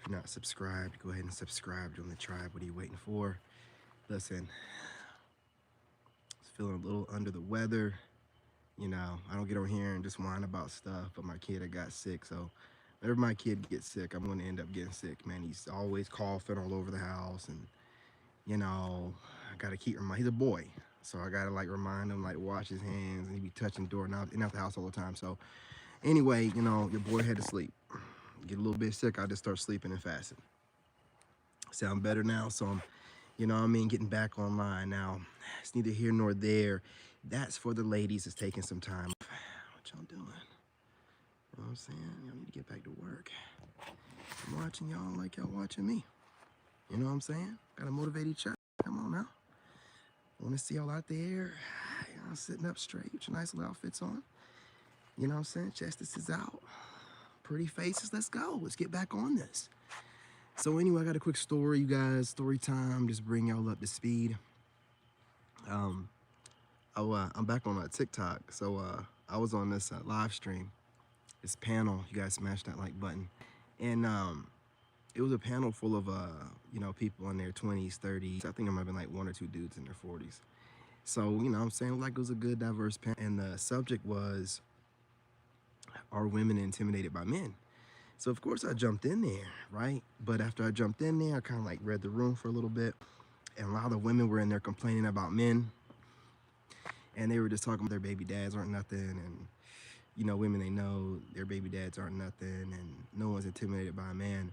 you're not subscribed, go ahead and subscribe. Join the tribe. What are you waiting for? Listen, I was feeling a little under the weather. I don't get on here and just whine about stuff, but my kid had got sick. So whenever my kid gets sick, I'm going to end up getting sick, man. He's always coughing all over the house. And, I got to keep reminding, he's a boy. So I got to like remind him, like wash his hands, and he be touching the door and out the house all the time. So anyway, your boy had to sleep. Get a little bit sick, I just start sleeping and fasting. Sound better now, so I'm, getting back online now. It's neither here nor there. That's for the ladies that's taking some time. What y'all doing? You know what I'm saying? Y'all need to get back to work. I'm watching y'all like y'all watching me. You know what I'm saying? Gotta motivate each other. Come on now. Want to see y'all out there, sitting up straight with your nice little outfits on. You know what I'm saying? Chestis is out. Pretty faces, let's go. Let's get back on this. So anyway, I got a quick story, you guys. Story time, just bring y'all up to speed. I'm back on TikTok. So I was on this live stream, this panel. You guys smash that like button. And it was a panel full of, people in their 20s, 30s. I think there might have been like one or two dudes in their 40s. So, I'm saying, like, it was a good, diverse panel. And the subject was, are women intimidated by men? So, of course, I jumped in there, right? But after I jumped in there, I kind of like read the room for a little bit. And a lot of women were in there complaining about men. And they were just talking about their baby dads aren't nothing. And, women they know, their baby dads aren't nothing. And no one's intimidated by a man.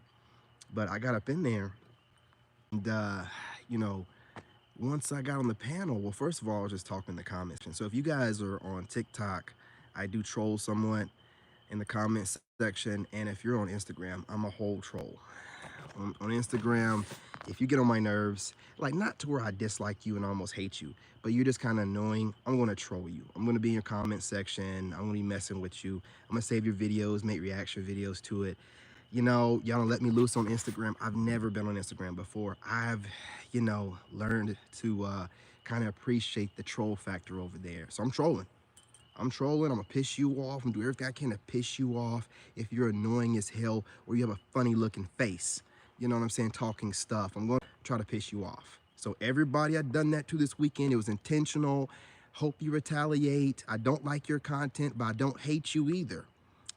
But I got up in there. And, once I got on the panel, well, first of all, I was just talking in the comments. And so if you guys are on TikTok, I do troll somewhat in the comments section. And if you're on Instagram, I'm a whole troll. On Instagram, if you get on my nerves, like not to where I dislike you and almost hate you, but you're just kind of annoying, I'm going to troll you. I'm going to be in your comment section. I'm going to be messing with you. I'm going to save your videos, make reaction videos to it. Y'all don't let me loose on Instagram. I've never been on Instagram before. I've, learned to kind of appreciate the troll factor over there. So I'm trolling. I'm gonna piss you off and do everything I can to piss you off if you're annoying as hell or you have a funny looking face. You know what I'm saying? Talking stuff. I'm gonna try to piss you off. So everybody I've done that to this weekend, it was intentional. Hope you retaliate. I don't like your content, but I don't hate you either.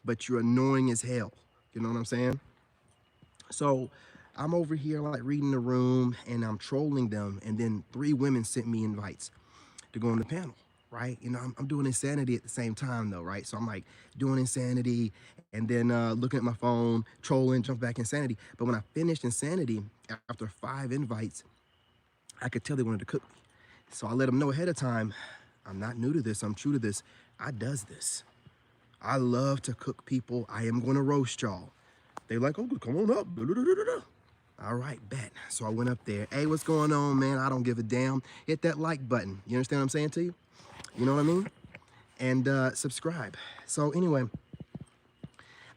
But you're annoying as hell. You know what I'm saying? So I'm over here like reading the room and I'm trolling them. And then 3 women sent me invites to go on the panel, right? I'm doing insanity at the same time though, right? So I'm like doing insanity and then looking at my phone, trolling, jump back insanity. But when I finished insanity, after 5 invites, I could tell they wanted to cook me. So I let them know ahead of time, I'm not new to this, I'm true to this. I does this. I love to cook people. I am going to roast y'all. They're like, oh, come on up. All right, bet. So I went up there. Hey, what's going on, man? I don't give a damn. Hit that like button. You understand what I'm saying to you? You know what I mean? And subscribe. So anyway,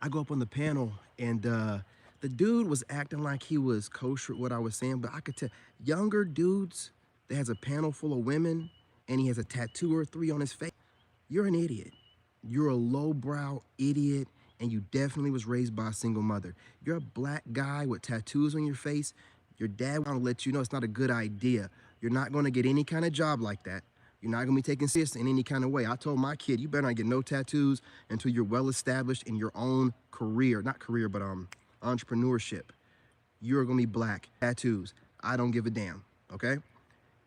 I go up on the panel, and the dude was acting like he was kosher with what I was saying, but I could tell younger dudes that has a panel full of women, and he has a tattoo or 3 on his face. You're an idiot. You're a lowbrow idiot, and you definitely was raised by a single mother. You're a black guy with tattoos on your face. Your dad want to let you know it's not a good idea. You're not going to get any kind of job like that. You're not going to be taken serious in any kind of way. I told my kid, you better not get no tattoos until you're well established in your own career. Not career, but entrepreneurship. You're going to be black. Tattoos. I don't give a damn, okay?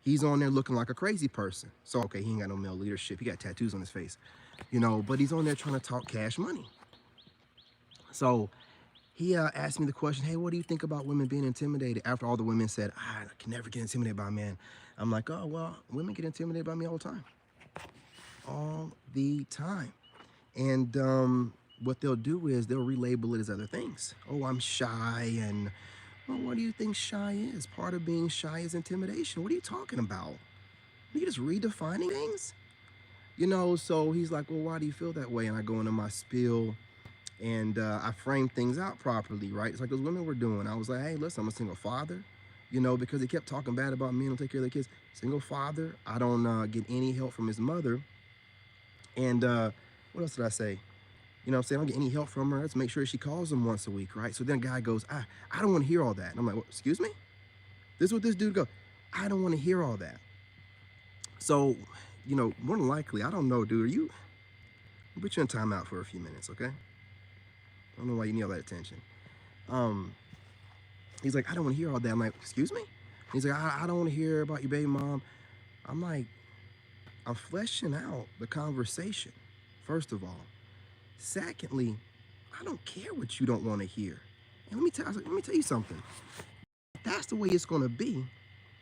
He's on there looking like a crazy person. So, okay, he ain't got no male leadership. He got tattoos on his face, but he's on there trying to talk cash money. So he asked me the question, hey, what do you think about women being intimidated? After all the women said, I can never get intimidated by a man. I'm like, oh, well, women get intimidated by me all the time. All the time. And what they'll do is they'll relabel it as other things. Oh, I'm shy. And, well, what do you think shy is? Part of being shy is intimidation. What are you talking about? Are you just redefining things? So he's like, well, why do you feel that way? And I go into my spiel. And I framed things out properly, right? It's like those women were doing. I was like, hey, listen, I'm a single father, because he kept talking bad about me and take care of the kids. Single father. I don't get any help from his mother. And what else did I say? You know what I'm saying? I don't get any help from her. Let's make sure she calls him once a week, right? So then a guy goes, I don't want to hear all that. And I'm like, well, excuse me? This is what this dude goes, I don't want to hear all that. So, more than likely, I don't know, dude. I'll put you in timeout for a few minutes, okay? I don't know why you need all that attention. Um, he's like, I don't want to hear all that. I'm like, excuse me? He's like, I don't want to hear about your baby mom. I'm like, I'm fleshing out the conversation, first of all. Secondly, I don't care what you don't want to hear. And let me tell you something. That's the way it's going to be.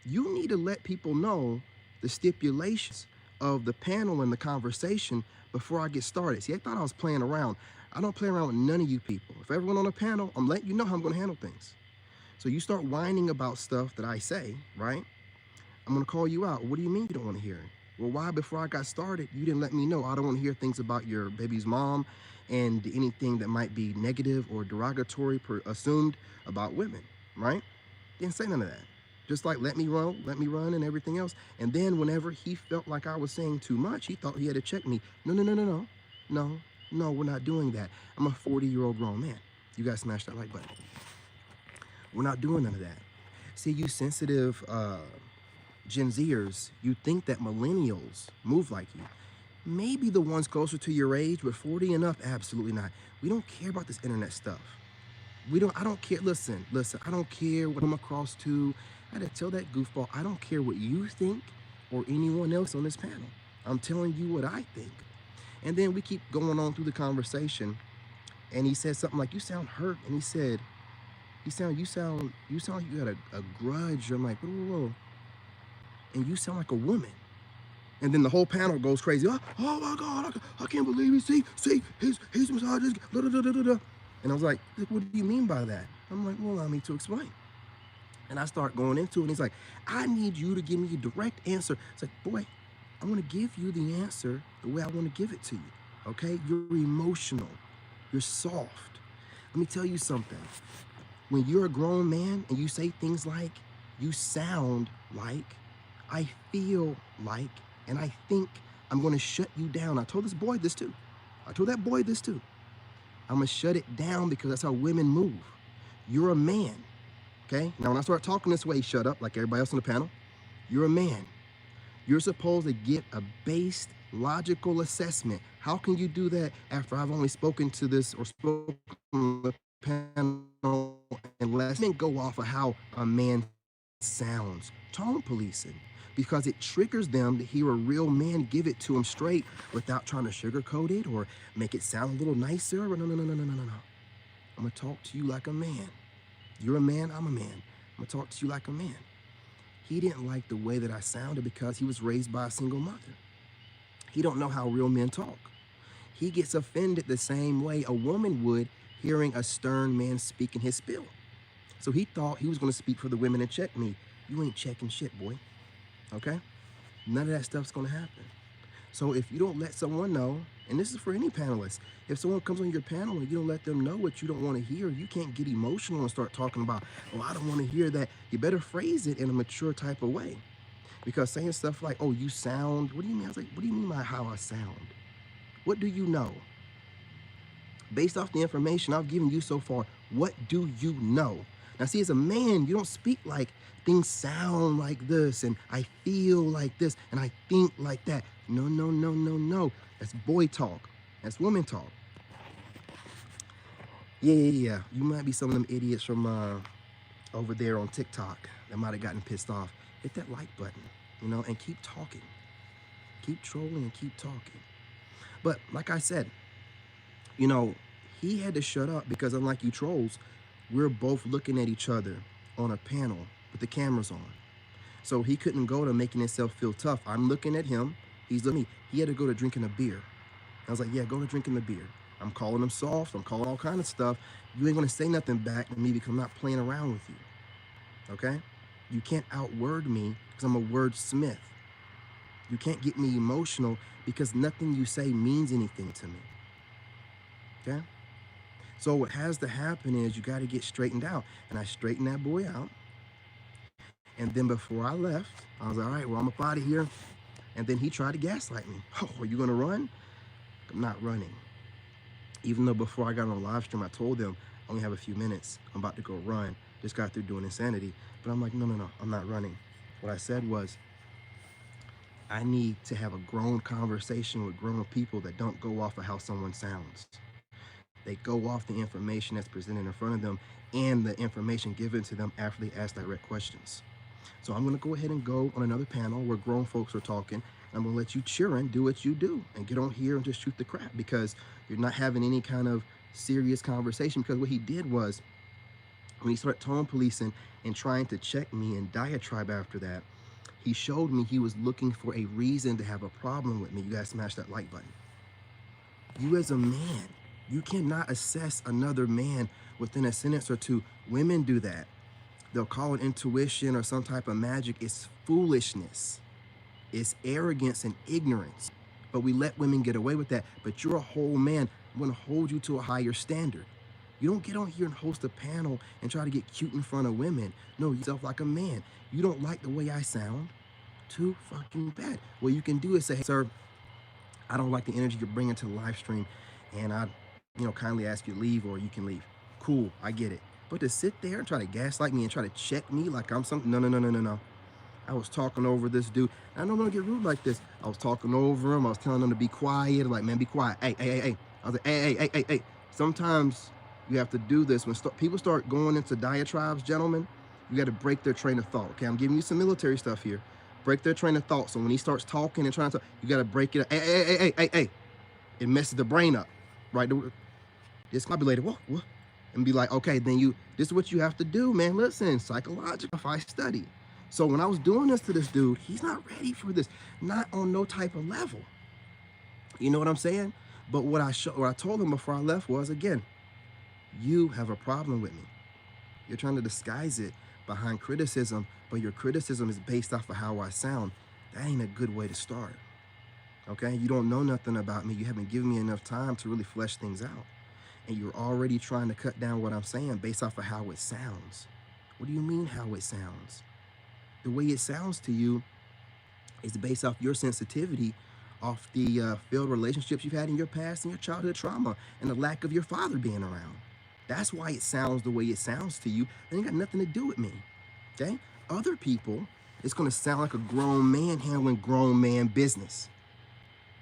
You need to let people know the stipulations of the panel and the conversation before I get started. See, I thought I was playing around. I don't play around with none of you people. If everyone on the panel, I'm letting you know how I'm going to handle things. So you start whining about stuff that I say, right? I'm going to call you out. What do you mean you don't want to hear it? Well, why before I got started, you didn't let me know? I don't want to hear things about your baby's mom and anything that might be negative or derogatory assumed about women, right? Didn't say none of that. Just like let me run and everything else. And then whenever he felt like I was saying too much, he thought he had to check me. No, no, no, no, no. No, no, we're not doing that. I'm a 40-year-old grown man. You guys smash that like button. We're not doing none of that. See, you sensitive Gen Zers, you think that millennials move like you. Maybe the ones closer to your age, but 40 and up, absolutely not. We don't care about this internet stuff. I don't care. Listen, I don't care what I'm across to. I had to tell that goofball, I don't care what you think or anyone else on this panel. I'm telling you what I think. And then we keep going on through the conversation, and he said something like, you sound hurt. And he said, you sound like you got a grudge. I'm like, whoa, whoa, whoa. And you sound like a woman. And then the whole panel goes crazy. Oh my God, I can't believe it. He's misogynist. Da, da, da, da, da. And I was like, what do you mean by that? I'm like, well, allow me to explain. And I start going into it. And he's like, I need you to give me a direct answer. It's like, boy, I want to give you the answer the way I want to give it to you. Okay? You're emotional. You're soft. Let me tell you something. When you're a grown man and you say things like, you sound like, I feel like, and I think I'm going to shut you down. I told this boy this too. I told that boy this too. I'm going to shut it down because that's how women move. You're a man, okay? Now, when I start talking this way, shut up like everybody else on the panel. You're a man. You're supposed to get a based, logical assessment. How can you do that after I've only spoken to this or spoken on the panel and let men go off of how a man sounds? Tone policing. Because it triggers them to hear a real man give it to them straight without trying to sugarcoat it or make it sound a little nicer. No, no, no, no, no, no, no, no. I'm going to talk to you like a man. You're a man, I'm a man. I'm going to talk to you like a man. He didn't like the way that I sounded because he was raised by a single mother. He don't know how real men talk. He gets offended the same way a woman would hearing a stern man speaking his spiel. So he thought he was going to speak for the women and check me. You ain't checking shit, boy. Okay? None of that stuff's going to happen. So if you don't let someone know, and this is for any panelist, if someone comes on your panel and you don't let them know what you don't want to hear, you can't get emotional and start talking about, oh, I don't want to hear that. You better phrase it in a mature type of way. Because saying stuff like, oh, you sound, what do you mean? I was like, what do you mean by how I sound? What do you know? Based off the information I've given you so far, what do you know? Now, see, as a man, you don't speak like things sound like this, and I feel like this, and I think like that. No, no, no, no, no. That's boy talk. That's woman talk. Yeah. You might be some of them idiots from over there on TikTok that might have gotten pissed off. Hit that like button, and keep talking. Keep trolling and keep talking. But like I said, he had to shut up because unlike you trolls, we're both looking at each other on a panel with the cameras on. So he couldn't go to making himself feel tough. I'm looking at him. He's looking at me. He had to go to drinking a beer. I was like, yeah, go to drinking the beer. I'm calling him soft. I'm calling all kind of stuff. You ain't going to say nothing back to me because I'm not playing around with you. Okay? You can't outword me because I'm a wordsmith. You can't get me emotional because nothing you say means anything to me. Okay? So what has to happen is you got to get straightened out. And I straightened that boy out. And then before I left, I was like, all right, well, I'm up out of here. And then he tried to gaslight me. Oh, are you going to run? I'm not running. Even though before I got on the live stream, I told them I only have a few minutes. I'm about to go run. Just got through doing insanity. But I'm like, no, no, no, I'm not running. What I said was, I need to have a grown conversation with grown people that don't go off of how someone sounds. They go off the information that's presented in front of them and the information given to them after they ask direct questions. So I'm going to go ahead and go on another panel where grown folks are talking. I'm going to let you cheering do what you do and get on here and just shoot the crap, because you're not having any kind of serious conversation. Because what he did was, when he started tone policing and trying to check me and diatribe after that, he showed me he was looking for a reason to have a problem with me. You guys smash that like button. You as a man, you cannot assess another man within a sentence or two. Women do that. They'll call it intuition or some type of magic. It's foolishness. It's arrogance and ignorance. But we let women get away with that. But you're a whole man. I'm going to hold you to a higher standard. You don't get on here and host a panel and try to get cute in front of women. No, yourself like a man. You don't like the way I sound? Too fucking bad. What you can do is say, hey, sir, I don't like the energy you're bringing to the live stream, and I, kindly ask you to leave, or you can leave. Cool, I get it. But to sit there and try to gaslight me and try to check me like I'm something, no, no, no, no, no, no. I was talking over this dude. I don't want to get rude like this. I was talking over him. I was telling him to be quiet. Like, man, be quiet. Hey, hey, hey, hey. I was like, hey, hey, hey, hey, hey. Sometimes you have to do this. When people start going into diatribes, gentlemen, you got to break their train of thought. Okay, I'm giving you some military stuff here. Break their train of thought. So when he starts talking and trying to talk, you got to break it up. Hey, hey, hey, hey, hey, hey. It messes the brain up, right? Discombobulated, what? And be like, okay, then this is what you have to do, man. Listen, psychological, I study. So when I was doing this to this dude, he's not ready for this, not on no type of level. You know what I'm saying? But what I told him before I left was, again, you have a problem with me. You're trying to disguise it behind criticism, but your criticism is based off of how I sound. That ain't a good way to start. Okay? You don't know nothing about me. You haven't given me enough time to really flesh things out. And you're already trying to cut down what I'm saying based off of how it sounds. What do you mean how it sounds? The way it sounds to you is based off your sensitivity, off the failed relationships you've had in your past and your childhood trauma and the lack of your father being around. That's why it sounds the way it sounds to you. It ain't got nothing to do with me, okay? Other people, it's gonna sound like a grown man handling grown man business.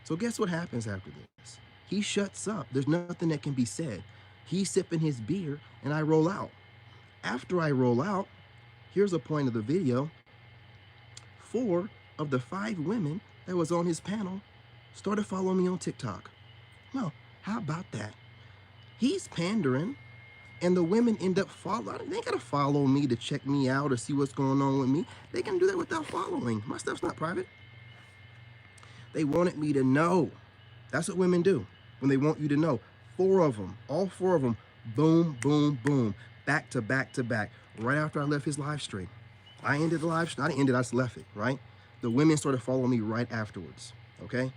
So guess what happens after this? He shuts up. There's nothing that can be said. He's sipping his beer and I roll out. After I roll out, here's a point of the video. 4 of the 5 women that was on his panel started following me on TikTok. Well, how about that? He's pandering, and the women end up following. They ain't gotta follow me to check me out or see what's going on with me. They can do that without following. My stuff's not private. They wanted me to know. That's what women do when they want you to know. 4 of them, all 4 of them, boom, boom, boom, back to back to back, right after I left his live stream. I ended the live stream. I didn't end it, I just left it, right? The women started following me right afterwards, okay?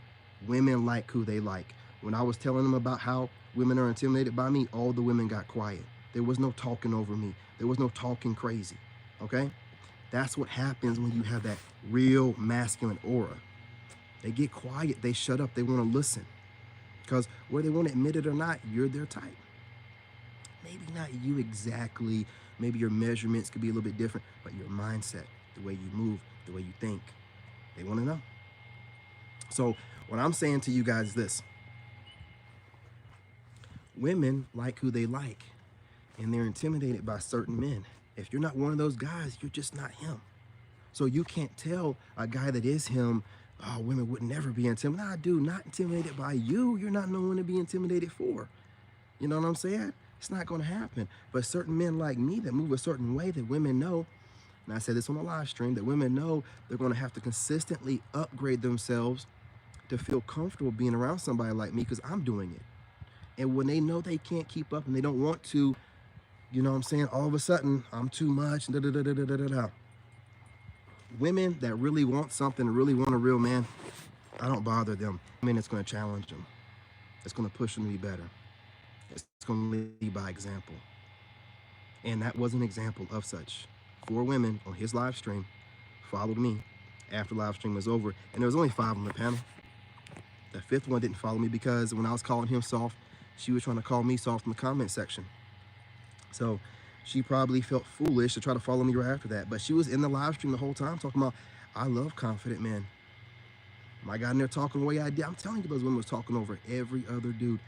Women like who they like. When I was telling them about how women are intimidated by me, all the women got quiet. There was no talking over me. There was no talking crazy, okay? That's what happens when you have that real masculine aura. They get quiet, they shut up, they want to listen. Because whether they want to admit it or not, you're their type. Maybe not you exactly, maybe your measurements could be a little bit different, but your mindset, the way you move, the way you think, they want to know. So what I'm saying to you guys is this. Women like who they like, and they're intimidated by certain men. If you're not one of those guys, you're just not him. So you can't tell a guy that is him, oh, women would never be intimidated. Nah, dude, not intimidated by you. You're not no one to be intimidated for. You know what I'm saying? It's not going to happen. But certain men like me that move a certain way that women know, and I said this on the live stream, that women know they're going to have to consistently upgrade themselves to feel comfortable being around somebody like me, because I'm doing it. And when they know they can't keep up and they don't want to, you know what I'm saying, all of a sudden, I'm too much, da da da da da da da. Women that really want something, really want a real man, I don't bother them. I mean, it's going to challenge them. It's going to push them to be better. It's going to lead by example. And that was an example of such. 4 women on his live stream followed me after the live stream was over. And there was only 5 on the panel. The 5th one didn't follow me because when I was calling him soft, She was trying to call me soft in the comment section. So she probably felt foolish to try to follow me right after that. But she was in the live stream the whole time talking about, I love confident men. I got in there talking the way I did. I'm telling you, those women was talking over every other dude.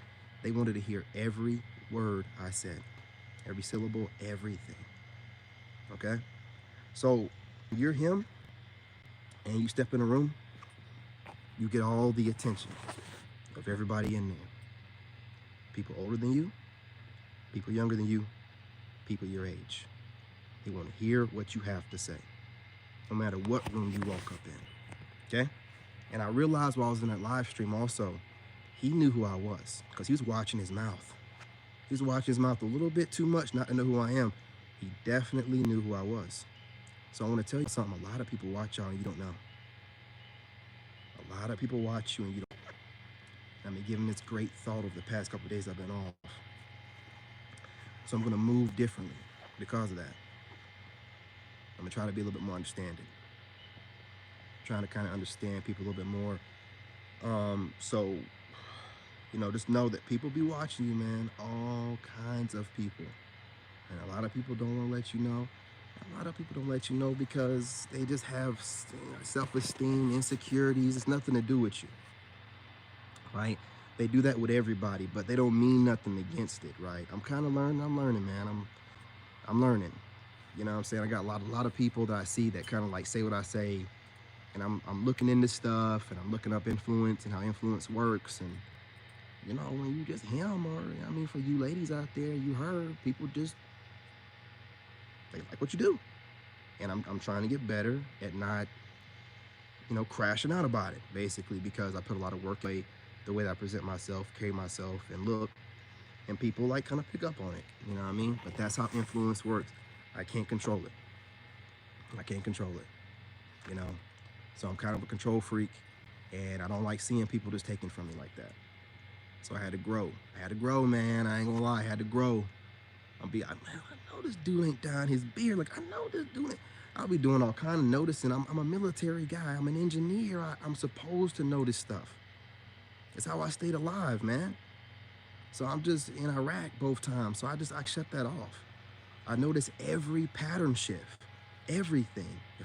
They wanted to hear every word I said, every syllable, everything. Okay? So you're him and you step in a room, you get all the attention of everybody in there. People older than you, people younger than you, people your age. They want to hear what you have to say, no matter what room you walk up in. Okay? And I realized while I was in that live stream also, he knew who I was because he was watching his mouth. He was watching his mouth a little bit too much not to know who I am. He definitely knew who I was. So I want to tell you something. A lot of people watch y'all and you don't know. A lot of people watch you and you don't. I've been giving this great thought over the past couple of days I've been off. So I'm going to move differently because of that. I'm going to try to be a little bit more understanding. Trying to kind of understand people a little bit more. So, just know that people be watching you, man. All kinds of people. And a lot of people don't want to let you know. A lot of people don't let you know because they just have self-esteem, insecurities. It's nothing to do with you, right? They do that with everybody, but they don't mean nothing against it, right? I'm kind of learning. I'm learning, man. I'm learning. You know what I'm saying? I got a lot of people that I see that kind of like say what I say, and I'm looking into stuff and I'm looking up influence and how influence works. And when you just him, or for you ladies out there, you heard people just they like what you do. And I'm trying to get better at not, crashing out about it, basically, because I put a lot of work in the way that I present myself, carry myself, and look, and people like kind of pick up on it, you know what I mean? But that's how influence works. I can't control it. I can't control it, you know? So I'm kind of a control freak, and I don't like seeing people just taking from me like that. So I had to grow. Man. I ain't gonna lie, I had to grow. Man, I know this dude ain't dying his beard. Like, I know this dude ain't. I'll be doing all kind of noticing. I'm a military guy. I'm an engineer. I'm supposed to notice stuff. It's how I stayed alive, man. So I'm just in Iraq both times. So I shut that off. I notice every pattern shift, everything. If